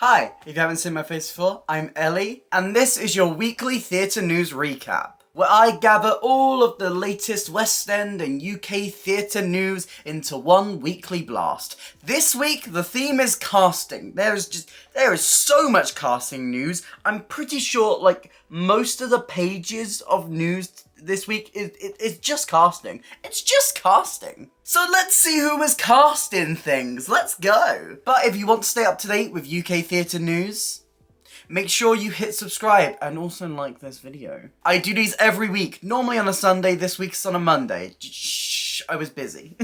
Hi, if you haven't seen my face before, I'm Ellie, and this is your weekly theatre news recap, where I gather all of the latest West End and UK theatre news into one weekly blast. This week, the theme is casting. There is so much casting news. I'm pretty sure, most of the pages of news this week is just casting. It's just casting. So let's see who was cast in things. Let's go. But if you want to stay up to date with UK theatre news, make sure you hit subscribe and also like this video. I do these every week, normally on a Sunday. This week's on a Monday. Shh, I was busy.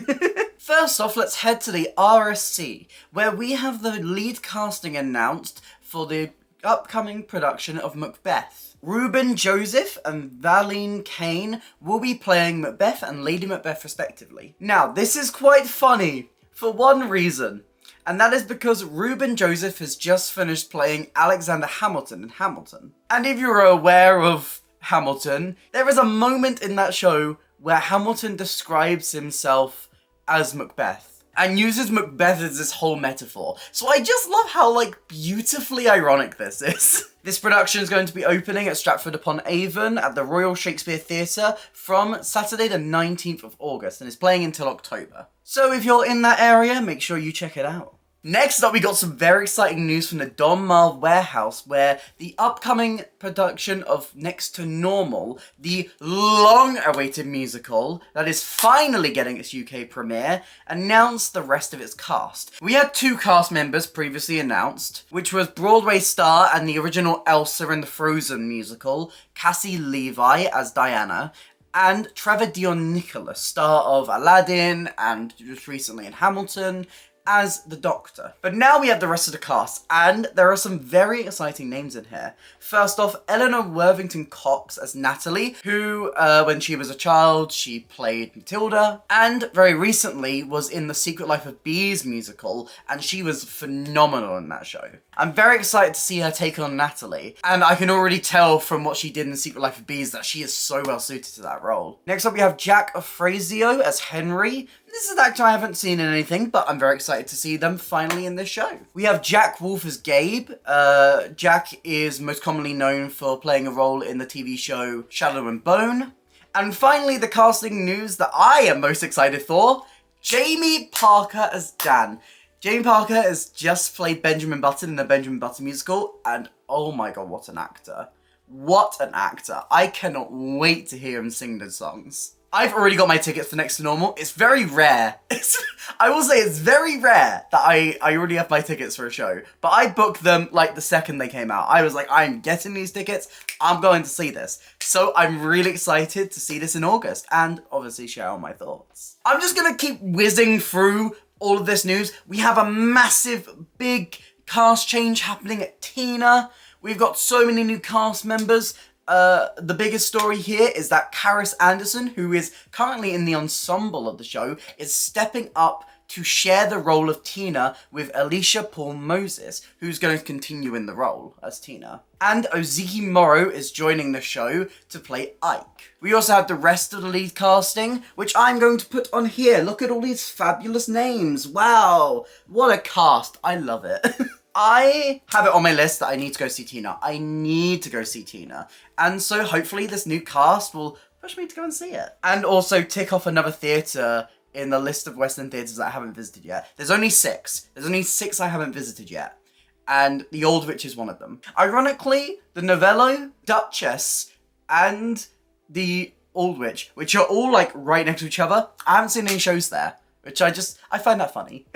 First off, let's head to the RSC, where we have the lead casting announced for the upcoming production of Macbeth. Reuben Joseph and Valine Kane will be playing Macbeth and Lady Macbeth respectively. Now, this is quite funny for one reason, and that is because Reuben Joseph has just finished playing Alexander Hamilton in Hamilton. And if you're aware of Hamilton, there is a moment in that show where Hamilton describes himself as Macbeth and uses Macbeth as this whole metaphor. So I just love how, beautifully ironic this is. This production is going to be opening at Stratford-upon-Avon at the Royal Shakespeare Theatre from Saturday the 19th of August and is playing until October. So if you're in that area, make sure you check it out. Next up, we got some very exciting news from the Don Marl Warehouse, where the upcoming production of Next to Normal, the long-awaited musical that is finally getting its UK premiere, announced the rest of its cast. We had two cast members previously announced, which was Broadway star and the original Elsa in the Frozen musical, Cassie Levi as Diana, and Trevor Dion Nicholas, star of Aladdin and just recently in Hamilton, as the Doctor. But now we have the rest of the cast, and there are some very exciting names in here. First off, Eleanor Worthington Cox as Natalie, who, when she was a child, she played Matilda, and very recently was in The Secret Life of Bees musical, and she was phenomenal in that show. I'm very excited to see her take on Natalie, and I can already tell from what she did in The Secret Life of Bees that she is so well suited to that role. Next up, we have Jack Afrasio as Henry. This is an actor I haven't seen in anything, but I'm very excited to see them finally in this show. We have Jack Wolf as Gabe. Jack is most commonly known for playing a role in the TV show Shadow and Bone. And finally, the casting news that I am most excited for, Jamie Parker as Dan. Jamie Parker has just played Benjamin Button in the Benjamin Button musical, and oh my god, what an actor. What an actor. I cannot wait to hear him sing those songs. I've already got my tickets for Next to Normal. It's very rare. I will say it's very rare that I already have my tickets for a show. But I booked them the second they came out. I was like, I'm getting these tickets. I'm going to see this. So I'm really excited to see this in August and obviously share all my thoughts. I'm just going to keep whizzing through all of this news. We have a massive, big cast change happening at Tina. We've got so many new cast members. The biggest story here is that Karis Anderson, who is currently in the ensemble of the show, is stepping up to share the role of Tina with Alicia Paul Moses, who's going to continue in the role as Tina. And Ozeki Morrow is joining the show to play Ike. We also have the rest of the lead casting, which I'm going to put on here. Look at all these fabulous names. Wow, what a cast. I love it. I have it on my list that I need to go see Tina. I need to go see Tina. And so hopefully this new cast will push me to go and see it. And also tick off another theatre in the list of West End theatres that I haven't visited yet. There's only 6. There's only 6 I haven't visited yet. And the Old Witch is one of them. Ironically, the Novello, Duchess, and the Old Witch, which are all right next to each other, I haven't seen any shows there, which I find that funny.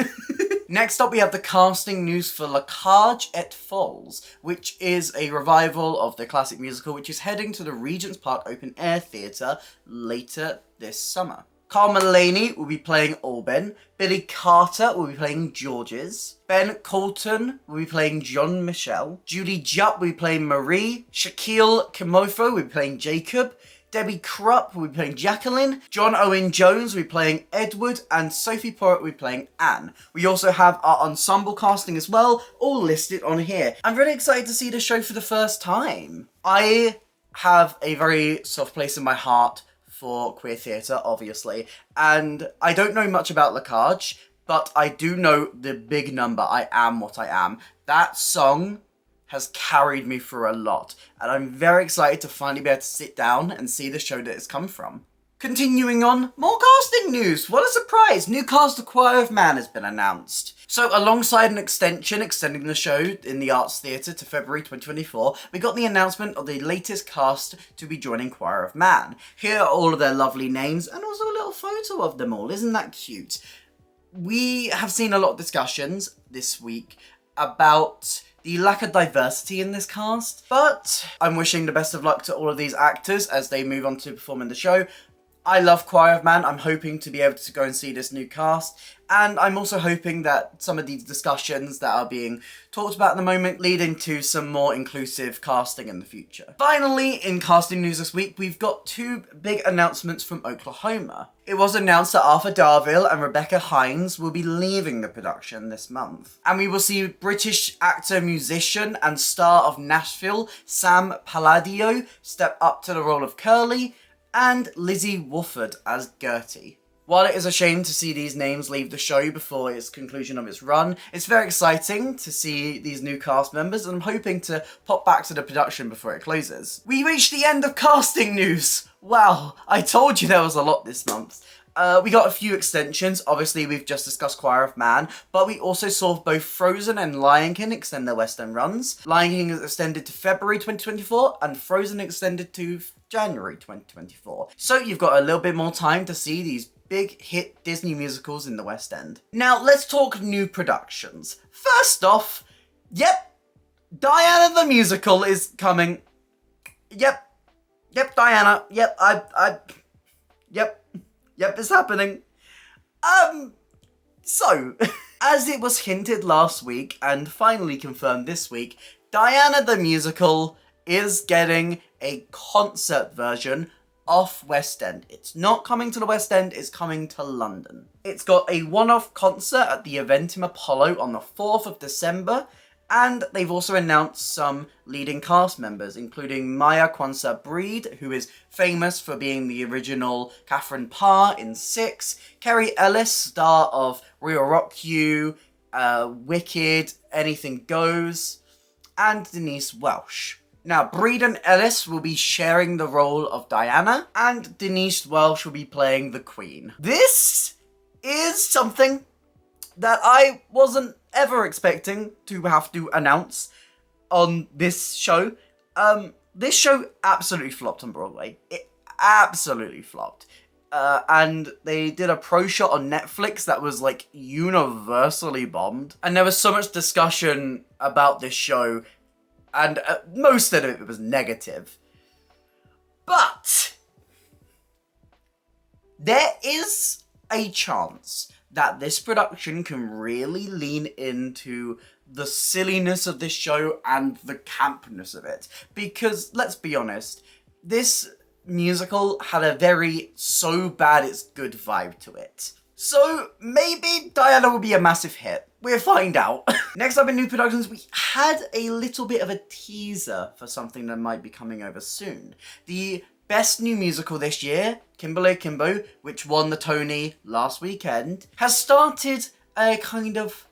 Next up, we have the casting news for La Cage et Folles, which is a revival of the classic musical, which is heading to the Regent's Park Open Air Theatre later this summer. Carl Mullaney will be playing Alban, Billy Carter will be playing Georges, Ben Colton will be playing John Michel, Julie Jupp will be playing Marie, Shaquille Kimofo will be playing Jacob, Debbie Krupp will be playing Jacqueline, John Owen Jones will be playing Edward, and Sophie Porritt will be playing Anne. We also have our ensemble casting as well, all listed on here. I'm really excited to see the show for the first time. I have a very soft place in my heart for queer theatre, obviously, and I don't know much about La Cage, but I do know the big number, I Am What I Am. That song has carried me through a lot, and I'm very excited to finally be able to sit down and see the show that it's come from. Continuing on, more casting news. What a surprise! New cast of Choir of Man has been announced. So alongside an extension extending the show in the Arts Theatre to February 2024, we got the announcement of the latest cast to be joining Choir of Man. Here are all of their lovely names and also a little photo of them all. Isn't that cute? We have seen a lot of discussions this week about the lack of diversity in this cast, but I'm wishing the best of luck to all of these actors as they move on to perform in the show. I love Choir of Man. I'm hoping to be able to go and see this new cast, and I'm also hoping that some of these discussions that are being talked about at the moment lead into some more inclusive casting in the future. Finally, in casting news this week, we've got two big announcements from Oklahoma. It was announced that Arthur Darvill and Rebecca Hines will be leaving the production this month, and we will see British actor, musician, and star of Nashville, Sam Palladio, step up to the role of Curly, and Lizzie Wofford as Gertie. While it is a shame to see these names leave the show before its conclusion of its run, it's very exciting to see these new cast members, and I'm hoping to pop back to the production before it closes. We reached the end of casting news! Wow, I told you there was a lot this month. We got a few extensions. Obviously, we've just discussed Choir of Man, but we also saw both Frozen and Lion King extend their West End runs. Lion King is extended to February 2024, and Frozen extended to January 2024. So you've got a little bit more time to see these big hit Disney musicals in the West End. Now, let's talk new productions. First off, yep, Diana the Musical is coming. Yep, Diana. Yep, it's happening. So, as it was hinted last week and finally confirmed this week, Diana the Musical is getting a concert version off West End. It's not coming to the West End, it's coming to London. It's got a one-off concert at the Eventim Apollo on the 4th of December, and they've also announced some leading cast members, including Maya Kwanzaa-Breed, who is famous for being the original Catherine Parr in Six, Kerry Ellis, star of Real Rock You, Wicked, Anything Goes, and Denise Welsh. Now, Breed and Ellis will be sharing the role of Diana, and Denise Welsh will be playing the Queen. This is something that I wasn't ever expecting to have to announce on this show. This show absolutely flopped on Broadway. It absolutely flopped. And they did a pro shot on Netflix that was like universally bombed. And there was so much discussion about this show, and most of it was negative. But there is a chance that this production can really lean into the silliness of this show and the campness of it. Because, let's be honest, this musical had a very so bad it's good vibe to it. So maybe Diana will be a massive hit. We'll find out. Next up in new productions, we had a little bit of a teaser for something that might be coming over soon. The Best New Musical this year, Kimberly Akimbo, which won the Tony last weekend, has started a kind of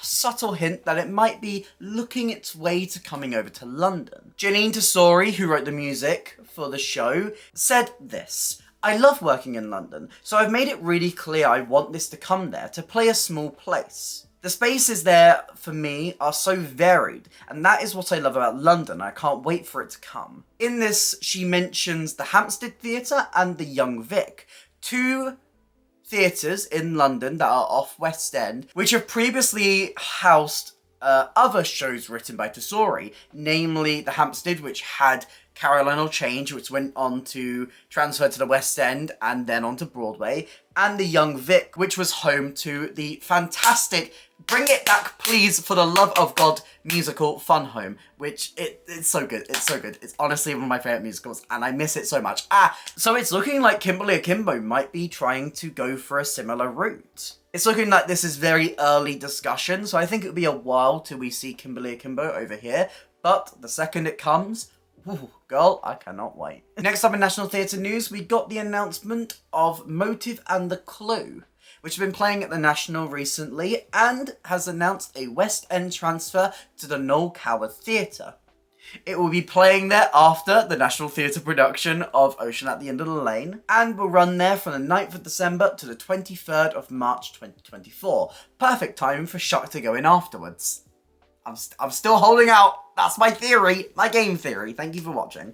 subtle hint that it might be looking its way to coming over to London. Janine Tesori, who wrote the music for the show, said this: "I love working in London, so I've made it really clear I want this to come there, to play a small place. The spaces there, for me, are so varied, and that is what I love about London. I can't wait for it to come." In this, she mentions the Hampstead Theatre and the Young Vic, two theatres in London that are off West End, which have previously housed other shows written by Tesori, namely the Hampstead, which had Caroline or Change, which went on to transfer to the West End and then on to Broadway, and the Young Vic, which was home to the fantastic Bring It Back Please for the Love of God musical Fun Home, which it's so good, it's so good. It's honestly one of my favourite musicals and I miss it so much. So it's looking like Kimberly Akimbo might be trying to go for a similar route. It's looking like this is very early discussion, so I think it'll be a while till we see Kimberly Akimbo over here, but the second it comes, ooh, girl, I cannot wait. Next up in National Theatre news, we got the announcement of Motive and the Clue, which have been playing at the National recently and has announced a West End transfer to the Noel Coward Theatre. It will be playing there after the National Theatre production of Ocean at the End of the Lane, and will run there from the 9th of December to the 23rd of March 2024. Perfect timing for Shock to go in afterwards. I'm still holding out. That's my theory, my game theory. Thank you for watching.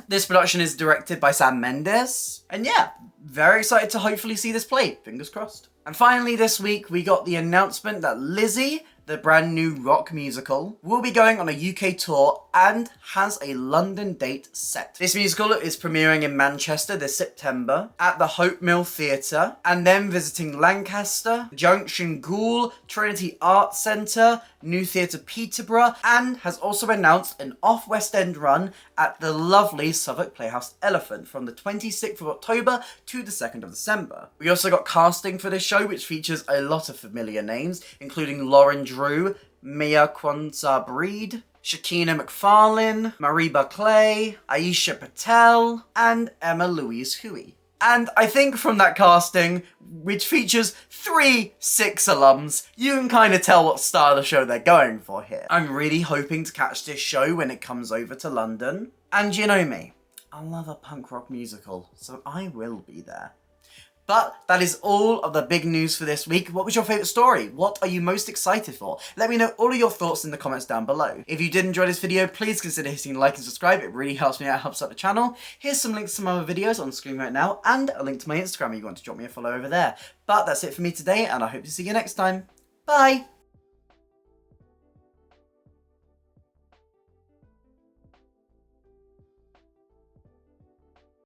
This production is directed by Sam Mendes, and yeah, very excited to hopefully see this play. Fingers crossed. And finally this week, we got the announcement that Lizzie, the brand new rock musical, will be going on a UK tour and has a London date set. This musical is premiering in Manchester this September at the Hope Mill Theatre, and then visiting Lancaster, Junction Ghoul, Trinity Arts Centre, New Theatre Peterborough, and has also announced an off-West End run at the lovely Southwark Playhouse Elephant from the 26th of October to the 2nd of December. We also got casting for this show, which features a lot of familiar names, including Lauren Drew, Mia Kwanzaa-Breed, Shakina McFarlane, Marie Barclay, Aisha Patel, and Emma Louise Huey. And I think from that casting, which features 3 Six alums, you can kind of tell what style of show they're going for here. I'm really hoping to catch this show when it comes over to London. And you know me, I love a punk rock musical, so I will be there. But that is all of the big news for this week. What was your favourite story? What are you most excited for? Let me know all of your thoughts in the comments down below. If you did enjoy this video, please consider hitting like and subscribe. It really helps me out, helps out the channel. Here's some links to my other videos on screen right now, and a link to my Instagram if you want to drop me a follow over there. But that's it for me today, and I hope to see you next time. Bye!